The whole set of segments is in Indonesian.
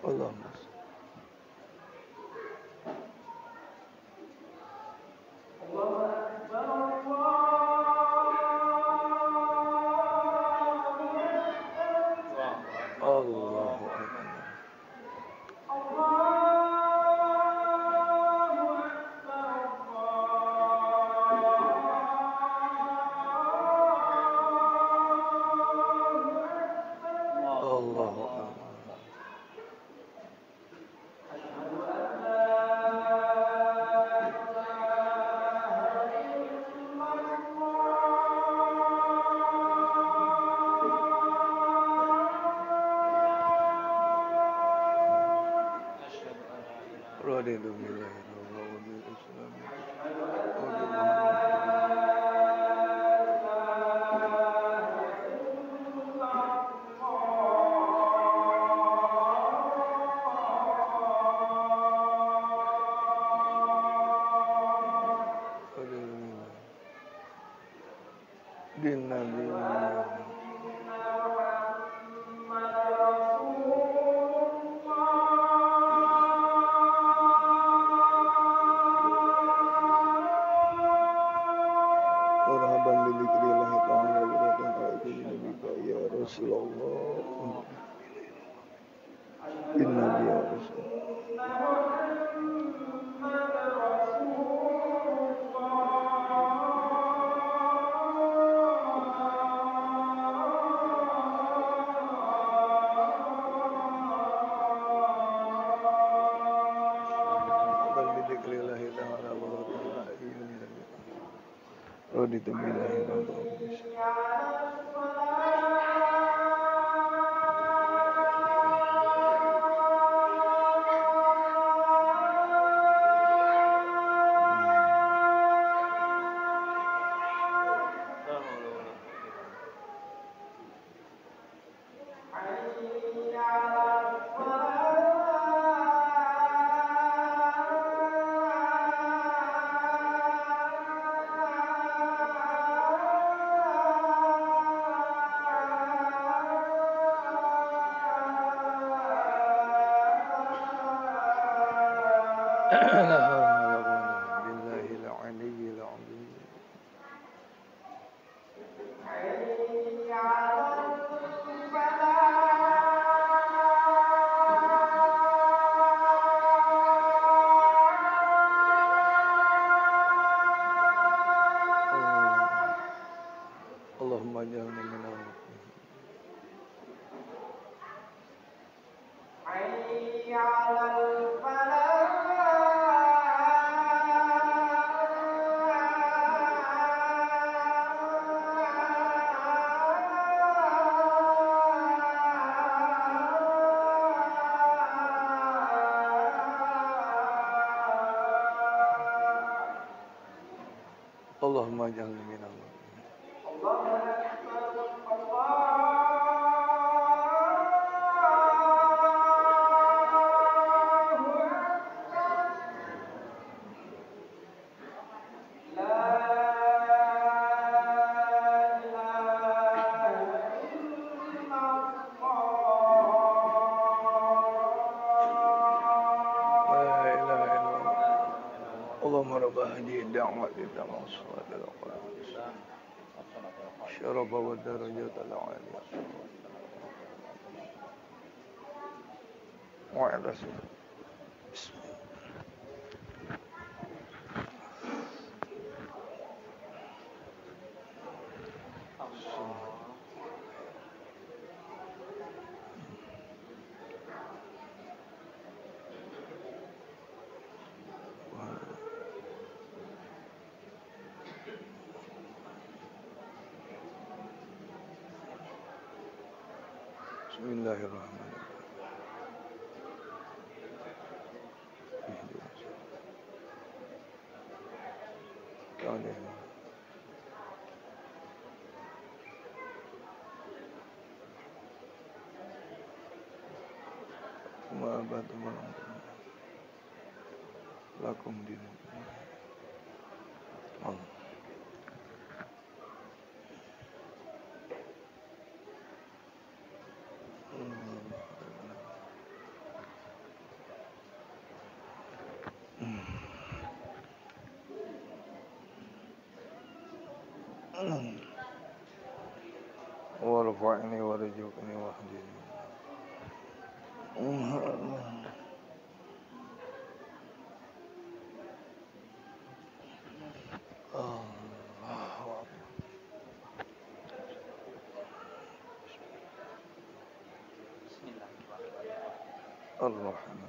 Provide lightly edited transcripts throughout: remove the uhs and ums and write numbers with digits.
Allahumma Allahu Akbar. Allahu Akbar. Raditu billahi wa bil Islam wa bi din Nabi Marhaban bi dzikrillah ta'ala wa barakatuh nabika ya Rasulullah inna ya Rasul bal bi dzikrillah ta'ala wa barakatuh raditu billahi wa bil billahil aliyyil azim. Allahumma ij'alna minal muttaqin. Allahumma ij'alna minal muttaqin. اللهم رب هذه الدعوة التامة والصلاة القائمة الشرف والدرجات العالية وعلى سنة بسم Bismillahirrahmanirrahim. Lakum dinukum. Allah. وارفعني وارزقني واهدني. الرحمن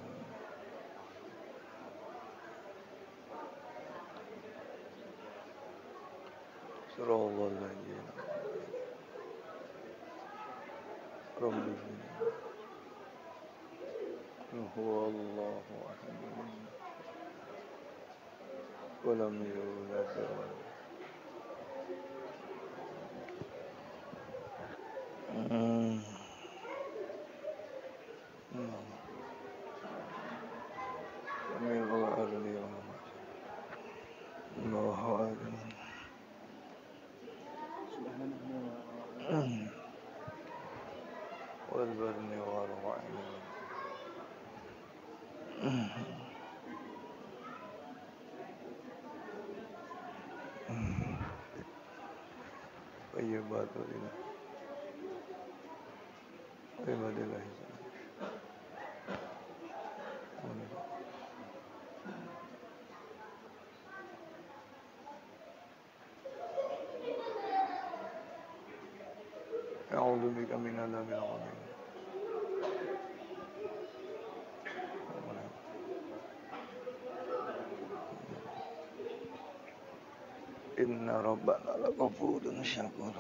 صراط الذين رب هو الله أحد ولم يولد من الأرض الله أكبر والبرن والرعين طيبات لله عباد الله أعوذ بك من عذاب العظيم. إن ربنا لغفور شكور.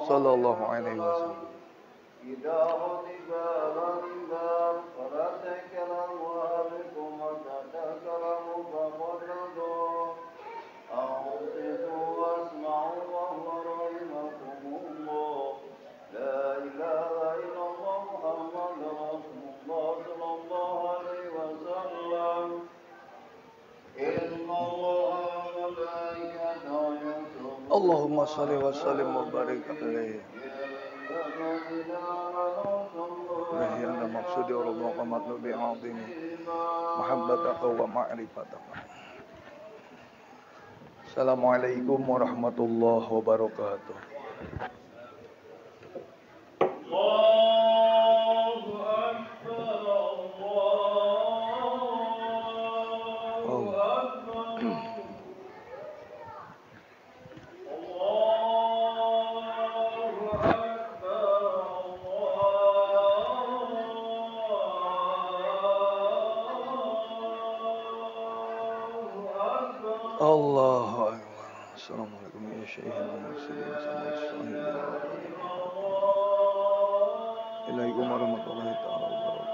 صلى الله عليه وسلم. إذا غضب الأنبار فلا تكلموا بكم وتتكلموا فقلدوا أنصتوا واسمعوا وهو رحمكم الله. لا إله إلا الله محمد رسول الله صلى الله عليه وسلم. إن الله وملائكته يصلون اللهم صل وسلم وبارك عليه. وهي أن مقصود ورضاك مطلوب عظيم محبتك ومعرفتك. Assalamualaikum warahmatullahi wabarakatuh. Allahu Akbar. Assalamualaikum ya syaikhul muslimin Assalamualaikum warahmatullahi taala wabarakatuh.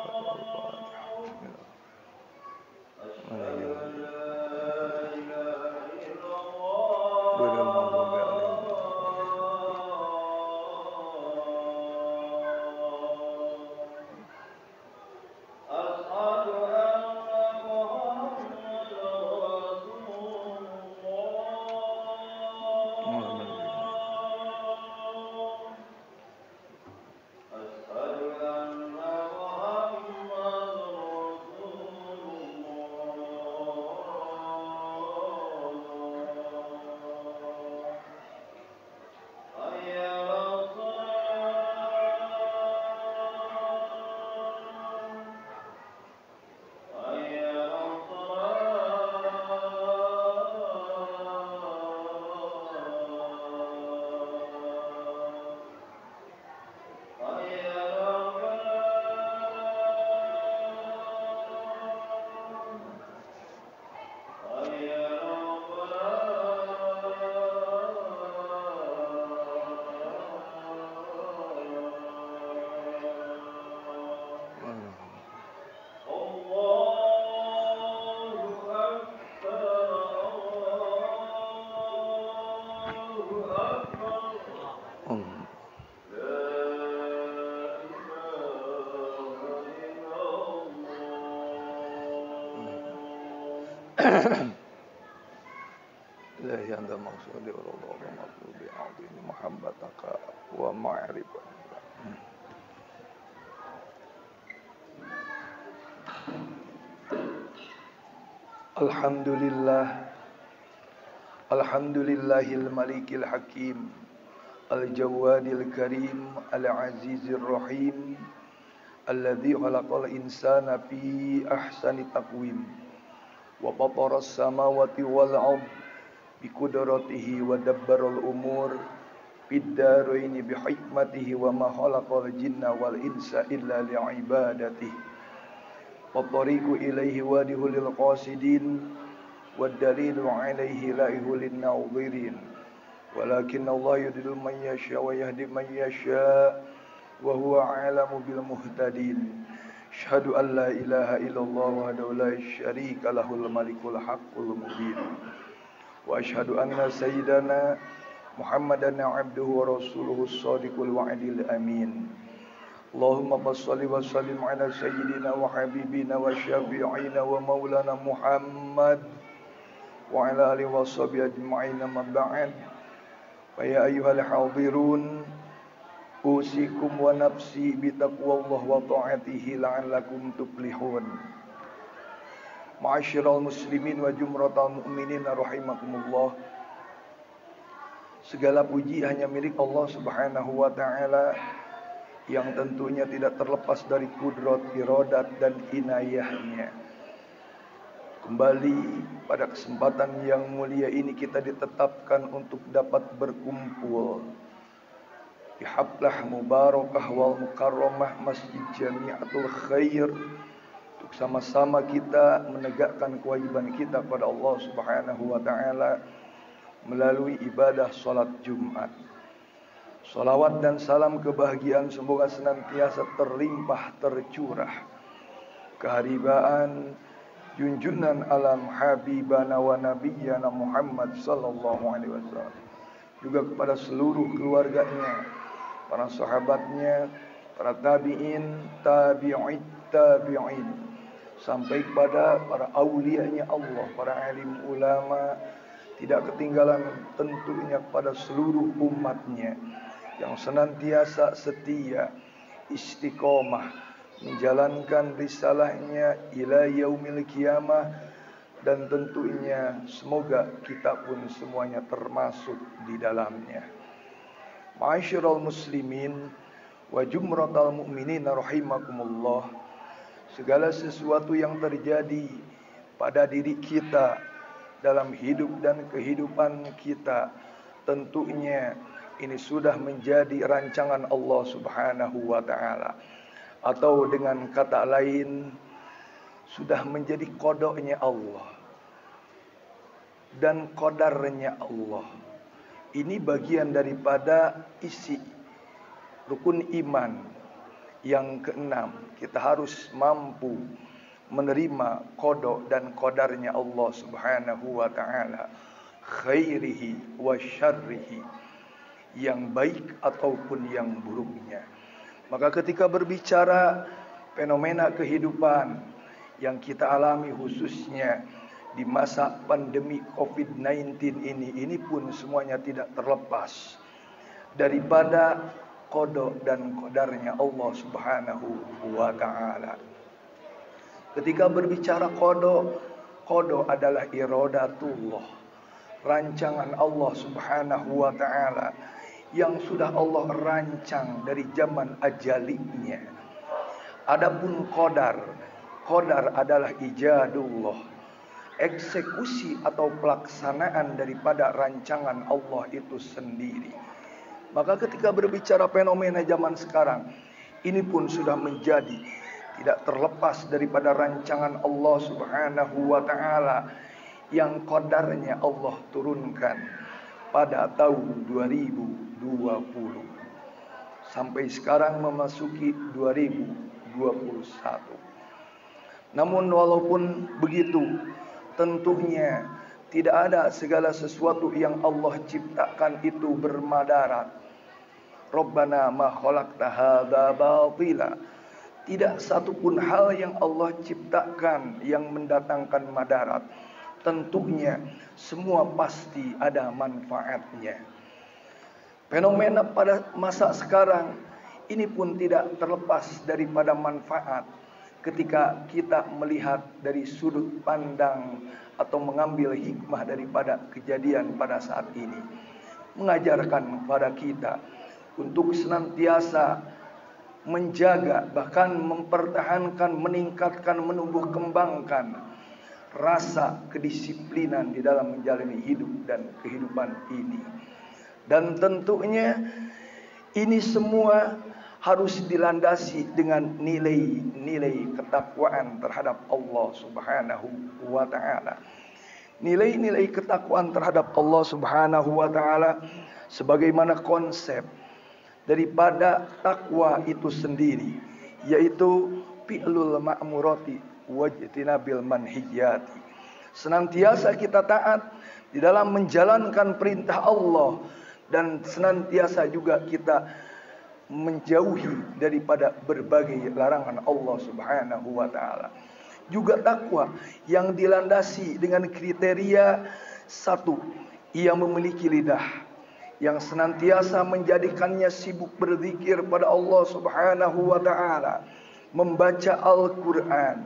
إلهي أنت مقصودي والله ومطلوبي عظيم محبتك ومعرفتك. Alhamdulillahil malikil hakim, al-jawadil karim, al-azizir rahim, alladzi khalaqal insana fi ahsani taqwim wa fataras samawati wal ard bi qudratihi wa dabbaral umur fid daraini bi hikmatihi wa ma khalaqal jinna wal insa illa li'ibadatihi. Wattariqu ilaihi wadihu lil qasidin wad dalilu alaihi laihu lin nadhirin. Walakin Allah yudillu man yasha wa yahdi man yasha wa huwa a'lamu bil muhtadin. Asyhadu an la ilaha illallah wahdahu la syarika lahul malikul haqqul mubin. Wa asyhadu anna sayyidana Muhammadan abduhu wa rasuluhu as-sadiqul wa'dil amin. Allahumma salli wa sallim ala sayyidina wa habibina wa syafi'ina wa maulana Muhammad wa ala alihi wa sahbihi ajma'in, amma ba'd. Fa ya ayyuhal hadirun, usikum wa nafsi bi taqwallah wa ta'atihi la'allakum tuflihun. Ma'asyiral muslimin wa jumratal mu'minin rahimakumullah. Segala puji hanya milik Allah Subhanahu wa taala, yang tentunya tidak terlepas dari kudrat, iradat dan inayahnya. Kembali pada kesempatan yang mulia ini kita ditetapkan untuk dapat berkumpul di haflah mubarakah wal mukarramah Masjid Jami'atul Khair untuk sama-sama kita menegakkan kewajiban kita kepada Allah Subhanahu wa taala melalui ibadah salat Jumat. Salawat dan salam kebahagiaan semoga senantiasa terlimpah tercurah keharibaan junjungan alam habibana wa nabiyyana Muhammad sallallahu alaihi wasallam, juga kepada seluruh keluarganya, para sahabatnya, para tabi'in, tabi'in, sampai kepada para aulianya Allah, para alim ulama, tidak ketinggalan tentunya kepada seluruh umatnya yang senantiasa setia, istiqomah menjalankan risalahnya ila yaumil qiyamah, dan tentunya semoga kita pun semuanya termasuk di dalamnya. Ma'asyiral muslimin wa jumratal mu'minin rahimakumullah. Segala sesuatu yang terjadi pada diri kita dalam hidup dan kehidupan kita, tentunya ini sudah menjadi rancangan Allah Subhanahu wa taala, atau dengan kata lain sudah menjadi kodoknya Allah dan kodarnya Allah. Ini bagian daripada isi rukun iman yang keenam. Kita harus mampu menerima kodok dan kodarnya Allah Subhanahu wa taala, khairihi wa syarrihi, yang baik ataupun yang buruknya. Maka ketika berbicara fenomena kehidupan yang kita alami khususnya di masa pandemi COVID-19 ini pun semuanya tidak terlepas daripada qada dan qadarnya Allah Subhanahu wa taala. Ketika berbicara qada adalah iradatullah, rancangan Allah Subhanahu wa taala yang sudah Allah rancang dari zaman ajalinya. Adapun qadar adalah ijadullah, eksekusi atau pelaksanaan daripada rancangan Allah itu sendiri. Maka ketika berbicara fenomena zaman sekarang, ini pun sudah menjadi tidak terlepas daripada rancangan Allah Subhanahu wa taala yang qadarnya Allah turunkan pada tahun 2020 sampai sekarang memasuki 2021. Namun walaupun begitu, tentunya tidak ada segala sesuatu yang Allah ciptakan itu bermadarat. Rabbana ma khalaqta hadza batila. Tidak satupun hal yang Allah ciptakan yang mendatangkan madarat. tentunya semua pasti ada manfaatnya. Fenomena pada masa sekarang ini pun tidak terlepas daripada manfaat ketika kita melihat dari sudut pandang atau mengambil hikmah daripada kejadian pada saat ini. Mengajarkan kepada kita untuk senantiasa menjaga, bahkan mempertahankan, meningkatkan, menumbuh kembangkan rasa kedisiplinan di dalam menjalani hidup dan kehidupan ini. Dan tentunya ini semua harus dilandasi dengan nilai-nilai ketakwaan terhadap Allah Subhanahu wa taala. Nilai-nilai ketakwaan terhadap Allah Subhanahu wa taala sebagaimana konsep daripada takwa itu sendiri, yaitu fi'lul ma'murati wajtinabil manhiyati. Senantiasa kita taat di dalam menjalankan perintah Allah dan senantiasa juga kita menjauhi daripada berbagai larangan Allah Subhanahu wa taala. Juga takwa yang dilandasi dengan kriteria satu, ia memiliki lidah yang senantiasa menjadikannya sibuk berzikir pada Allah Subhanahu wa taala, membaca Al-Qur'an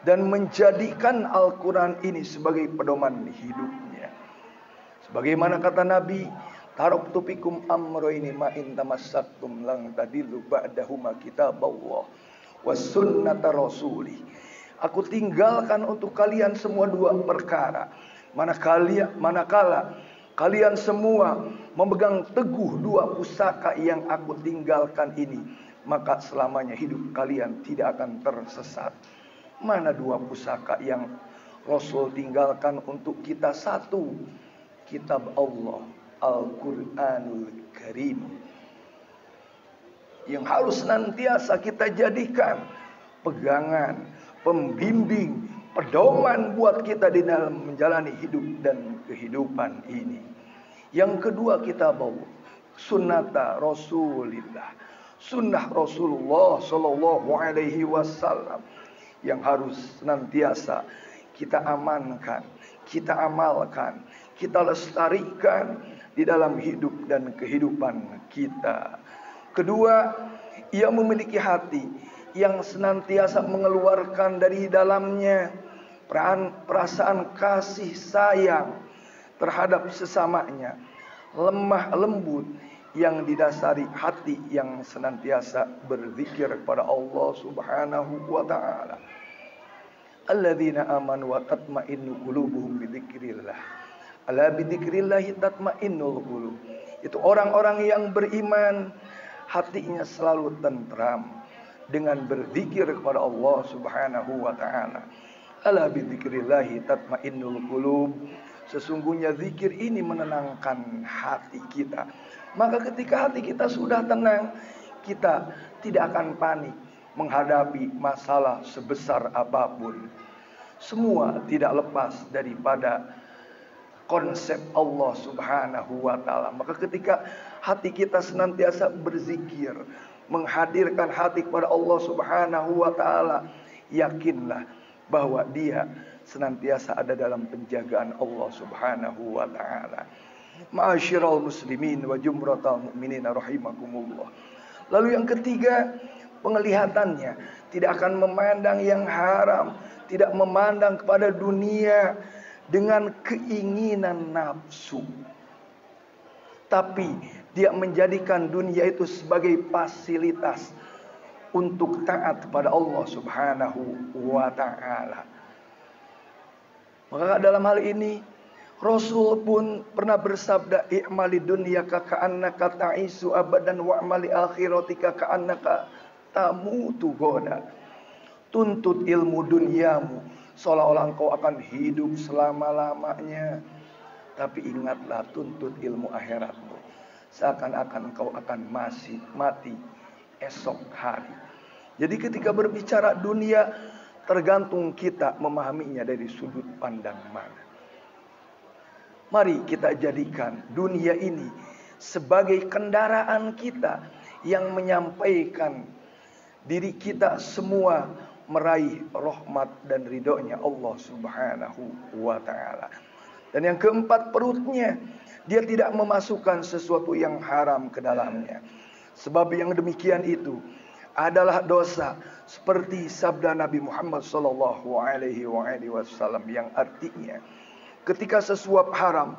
dan menjadikan Al-Qur'an ini sebagai pedoman hidupnya. Sebagaimana kata Nabi, taraktu fikum amrayni ma in tamassaktum lan tadillu ba'dahuma kitaballah was sunnata rasuli. Aku tinggalkan untuk kalian semua dua perkara. Manakala kalian semua memegang teguh dua pusaka yang aku tinggalkan ini, maka selamanya hidup kalian tidak akan tersesat. Mana dua pusaka yang Rasul tinggalkan untuk kita? Satu, kitab Allah, Al-Quranul Karim, yang harus senantiasa kita jadikan pegangan, pembimbing, pedoman buat kita di dalam menjalani hidup dan kehidupan ini. Yang kedua, kitab Allah, sunnata Rasulillah, sunnah Rasulullah Sallallahu Alaihi Wasallam, yang harus senantiasa kita amankan, kita amalkan, kita lestarikan di dalam hidup dan kehidupan kita. Kedua, ia memiliki hati yang senantiasa mengeluarkan dari dalamnya perasaan kasih sayang terhadap sesamanya, lemah lembut yang didasari hati yang senantiasa berzikir kepada Allah Subhanahu wa taala. Alladzina amanu wa tatma'innu qulubuhum bidzikrillah. Ala bidzikrillah tatma'innul qulub. Itu orang-orang yang beriman, hatinya selalu tentram dengan berzikir kepada Allah Subhanahu wa taala. Ala bidzikrillah tatma'innul qulub. Sesungguhnya zikir ini menenangkan hati kita. Maka ketika hati kita sudah tenang, kita tidak akan panik menghadapi masalah sebesar apapun. Semua tidak lepas daripada konsep Allah Subhanahu wa taala. Maka ketika hati kita senantiasa berzikir, menghadirkan hati kepada Allah Subhanahu wa taala, yakinlah bahwa dia senantiasa ada dalam penjagaan Allah Subhanahu wa taala. Ma'asyiral muslimin wa jumratal mu'minin rahimakumullah. Lalu yang ketiga, penglihatannya tidak akan memandang yang haram, tidak memandang kepada dunia dengan keinginan nafsu, tapi dia menjadikan dunia itu sebagai fasilitas untuk taat kepada Allah Subhanahu wa taala. Maka dalam hal ini Rasul pun pernah bersabda, i'mali dunyaka ka'annaka ta'isu abadan wa'mali akhiratika ka'annaka tamutu goda. Tuntut ilmu duniamu seolah-olah engkau akan hidup selama-lamanya. Tapi ingatlah, tuntut ilmu akhiratmu seakan-akan engkau akan masih mati esok hari. Jadi ketika berbicara dunia, tergantung kita memahaminya dari sudut pandang mana. Mari kita jadikan dunia ini sebagai kendaraan kita yang menyampaikan diri kita semua meraih rahmat dan ridhonya Allah Subhanahu wa ta'ala. Dan yang keempat, perutnya, dia tidak memasukkan sesuatu yang haram ke dalamnya. Sebab yang demikian itu adalah dosa, seperti sabda Nabi Muhammad sallallahu alaihi wasallam yang artinya, ketika sesuap haram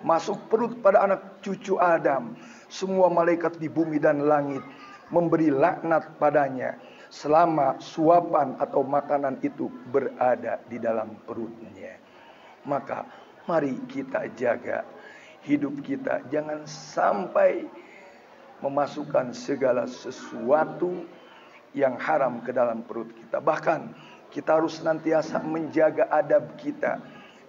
masuk perut pada anak cucu Adam, semua malaikat di bumi dan langit memberi laknat padanya selama suapan atau makanan itu berada di dalam perutnya. Maka mari kita jaga hidup kita, jangan sampai memasukkan segala sesuatu yang haram ke dalam perut kita. Bahkan kita harus senantiasa menjaga adab kita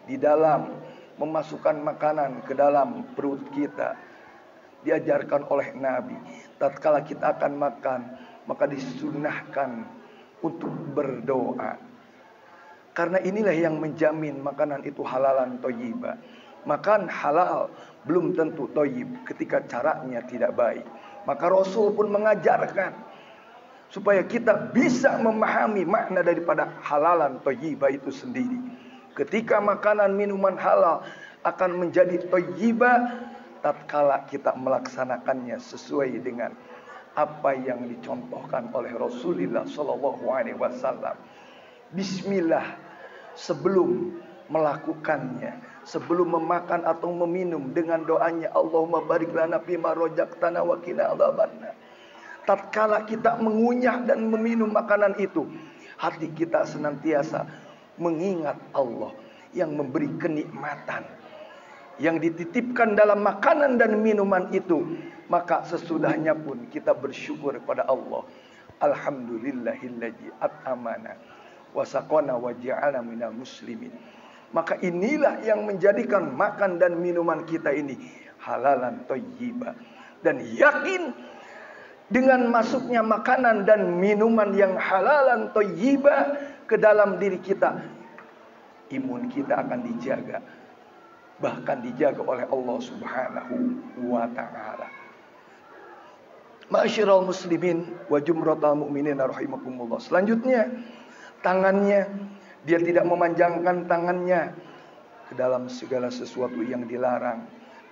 di dalam memasukkan makanan ke dalam perut kita. Diajarkan oleh Nabi, tatkala kita akan makan, maka disunnahkan untuk berdoa. Karena inilah yang menjamin makanan itu halalan thayyibah. Makan halal belum tentu thayyib ketika caranya tidak baik. Maka Rasul pun mengajarkan supaya kita bisa memahami makna daripada halalan thayyibah itu sendiri. Ketika makanan minuman halal akan menjadi thayyibah tatkala kita melaksanakannya sesuai dengan apa yang dicontohkan oleh Rasulullah sallallahu alaihi wasallam. Bismillah sebelum melakukannya, sebelum memakan atau meminum, dengan doanya Allahumma barik lana fima razaqtana wa qina adzabannar. Tatkala kita mengunyah dan meminum makanan itu, hati kita senantiasa mengingat Allah yang memberi kenikmatan yang dititipkan dalam makanan dan minuman itu. Maka sesudahnya pun kita bersyukur kepada Allah. Alhamdulillahilladzi at'amana wa saqana wa ja'ala minal muslimin. Maka inilah yang menjadikan makan dan minuman kita ini halalan thayyibah. Dan yakin dengan masuknya makanan dan minuman yang halalan thayyibah ke dalam diri kita, imun kita akan dijaga. Bahkan dijaga oleh Allah Subhanahu wa ta'ala. Ma'asyiral muslimin wa jumratal mu'minin rahimakumullah. Selanjutnya, tangannya, dia tidak memanjangkan tangannya ke dalam segala sesuatu yang dilarang,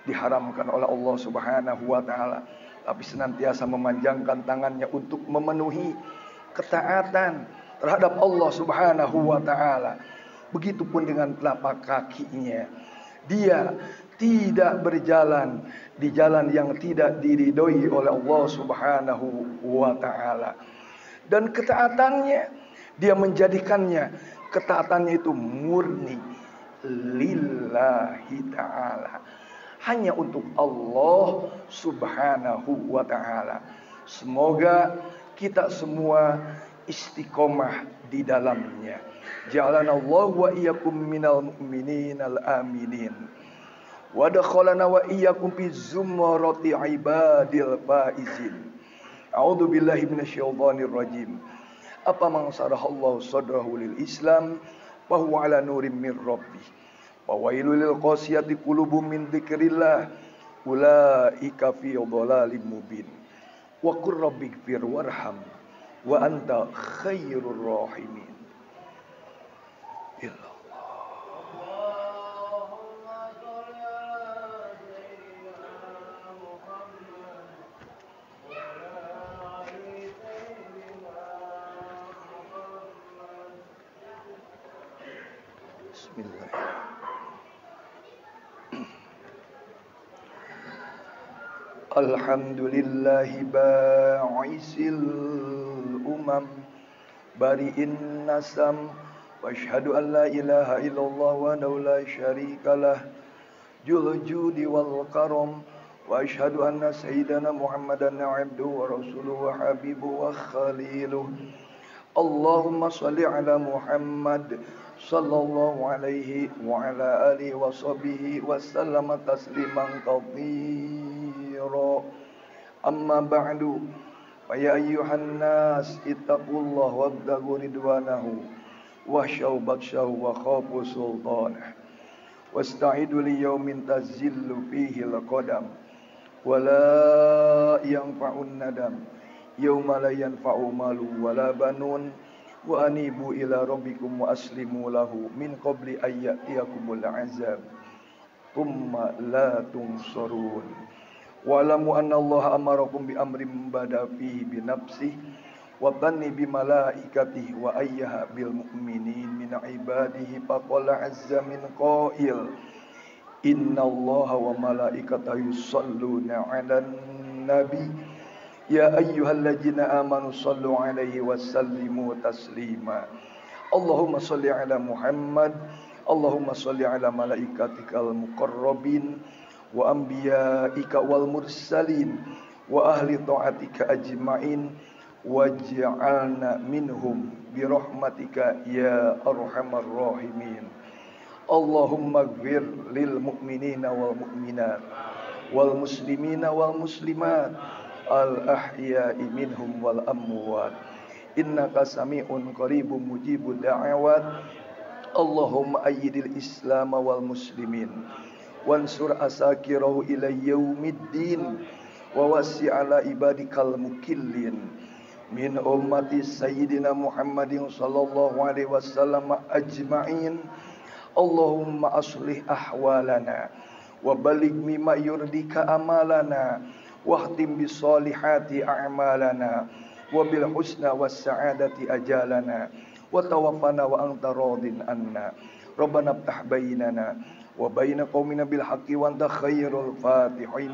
diharamkan oleh Allah Subhanahu wa ta'ala, tapi senantiasa memanjangkan tangannya untuk memenuhi ketaatan terhadap Allah Subhanahu wa ta'ala. Begitupun dengan telapak kakinya, dia tidak berjalan di jalan yang tidak diridhoi oleh Allah Subhanahu wa ta'ala. Dan ketaatannya, dia menjadikannya, ketaatannya itu murni lillahi ta'ala, hanya untuk Allah Subhanahu wa ta'ala. Semoga kita semua istiqomah di dalamnya. Ja'alanallahu wa iyyakum minal mu'minin al-aminin. Wa dakhalana wa iyyakum fi zumrati ibadil faizin. A'udzu billahi minasyaitonir rajim. Apa man sarahallahu sadrahu lil Islam wa huwa ala nurim min rabbih. Wa wailul lil qasiyati qulubum min dzikrillah. Ulaika fi dhalalim mubin. Wa qur rabbighfir warham wa anta khairur rahimin. Alhamdulillahi ba'isil umam bari'in nasam wa asyhadu an la ilaha illallah wa la syarika lah jul judi wal karam wa asyhadu anna sayyidana Muhammadan abduhu wa rasuluhu wa habibuhu wa khaliluh. Allahumma salli ala Muhammad sallallahu alaihi wa ala alihi wa sahbihi wa sallama tasliman katsira. Amma ba'du, fa ya ayyuhan nas ittaqullaha wabtaghu ridwanahu wahshaw batshahu wa khafu sultanah wasta'idu li yawmin tazillu fihi al-qadam wa la yanfa'un nadam yawma la yanfa'u malu wa la banun wa anibu ila rabbikum wa aslimu lahu min qabli ayyatiyakumul azab thumma la tunsarun. Wa'lamu anna Allah amarakum bi amrin bada fihi bi nafsihi wa dhanni bi malaikatihi wa ayyaha bil mu'minin min ibadihi faqala azza min qail inna Allah wa malaikatahu yusalluna 'alan nabi ya ayyuhalladzina amanu sallu 'alaihi wa sallimu taslima. Allahumma shalli 'ala Muhammad, Allahumma shalli 'ala malaikatikal muqarrabin wa anbiya'ika wal mursalin wa ahli ta'atika ajma'in waj'alna minhum bi rahmatika ya arhamar rahimin. Allahumma ighfir lil mu'minina wal mu'minat wal muslimina wal muslimat al ahya'i minhum wal amwat innaka sami'un qaribun mujibud da'awat. Allahumma ayyidil islam wal muslimin wansur asakirahu ila yaumiddin wa wasi' ala ibadikal mukillin min ummati sayyidina Muhammadin sallallahu alaihi wasallam ajma'in. Allahumma aslih ahwalana wa baligh mimma yurdika amalana wahtim bis solihati a'malana wa bil husna was sa'adati ajalana wa tawaffana wa anta radin anna. Rabbana iftah bainana wa baina qaumina bil haqqi wa anta khairul fatihin.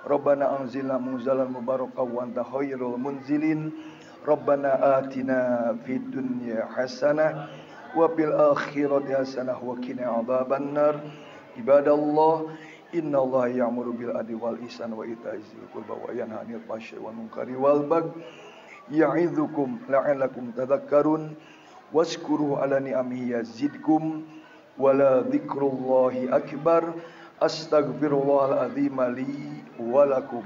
Rabbana anzilna munzalan mubarakan wa anta khairul munzilin. Rabbana atina fid dunya hasanah wa fil akhirati hasanah wa qina adzabannar. Ibadallah, innallaha ya'muru bil adli wal ihsan wa ita'i dzil qurba wa yanha 'anil fahsya'i wal munkari wal baghi ya'idzukum la'allakum tadhakkarun. Wazkuru ala ni'amihi yazidkum wa la dzikrullahi akbar. Astaghfirullahal azim li wa lakum.